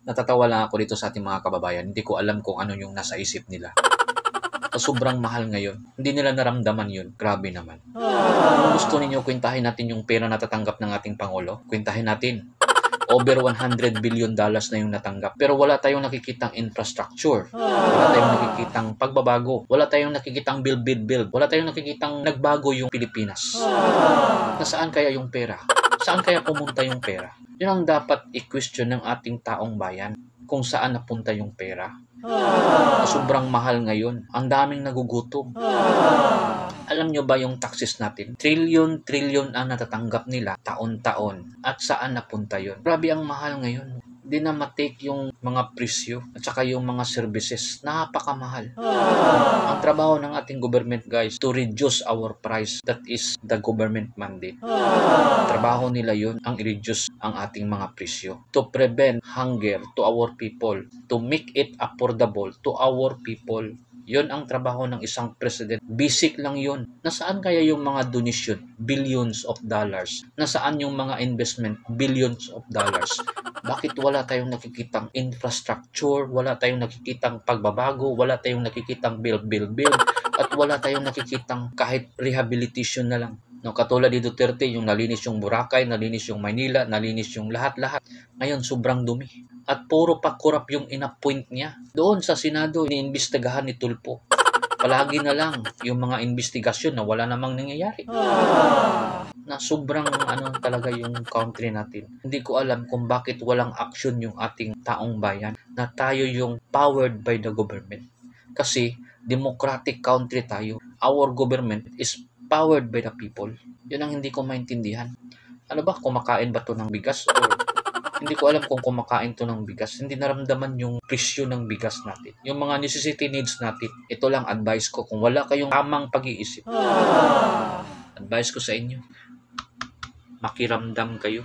Natatawa lang ako dito sa ating mga kababayan. Hindi ko alam kung ano yung nasa isip nila. Sobrang mahal ngayon. Hindi nila naramdaman yun. Grabe naman. Kung gusto ninyo, kwentahin natin yung pera na natatanggap ng ating Pangulo. Kwentahin natin. Over $100 billion na yung natanggap. Pero wala tayong nakikitang infrastructure. Wala tayong nakikitang pagbabago. Wala tayong nakikitang build. Wala tayong nakikitang nagbago yung Pilipinas. Nasaan kaya yung pera? Saan kaya pumunta yung pera? Yun ang dapat i-question ng ating taong bayan. Kung saan napunta yung pera. Sobrang mahal ngayon. Ang daming nagugutom. Alam nyo ba yung taxes natin? Trillion ang natatanggap nila taon-taon. At saan napunta yun? Grabe ang mahal ngayon. Hindi na matake yung mga presyo at saka yung mga services. Napakamahal. Ang trabaho ng ating government, guys, to reduce our price. That is the government mandate. Trabaho nila yun ang i-reduce ang ating mga presyo. To prevent hunger to our people. To make it affordable to our people. Yun ang trabaho ng isang president. Basic lang yun. Nasaan kaya yung mga donation? Billions of dollars. Nasaan yung mga investment? Billions of dollars. Bakit wala tayong nakikitang infrastructure? Wala tayong nakikitang pagbabago? Wala tayong nakikitang build? At wala tayong nakikitang kahit rehabilitation na lang. No, katulad ni Duterte, yung nalinis yung Boracay, nalinis yung Maynila, nalinis yung lahat-lahat. Ngayon, sobrang dumi. At puro pa-corrupt yung in-appoint niya. Doon sa Senado, iniimbestigahan ni Tulfo. Palagi na lang yung mga investigasyon na wala namang nangyayari. Na sobrang talaga yung country natin. Hindi ko alam kung bakit walang action yung ating taong bayan na tayo yung powered by the government. Kasi democratic country tayo. Our government is powered by the people. Yun ang hindi ko maintindihan. Ano ba? Kumakain ba to ng bigas? O hindi ko alam kung kumakain to ng bigas. Hindi naramdaman yung presyo ng bigas natin. Yung mga necessity needs natin. Ito lang advice ko. Kung wala kayong tamang pag-iisip, advice ko sa inyo, makiramdam kayo.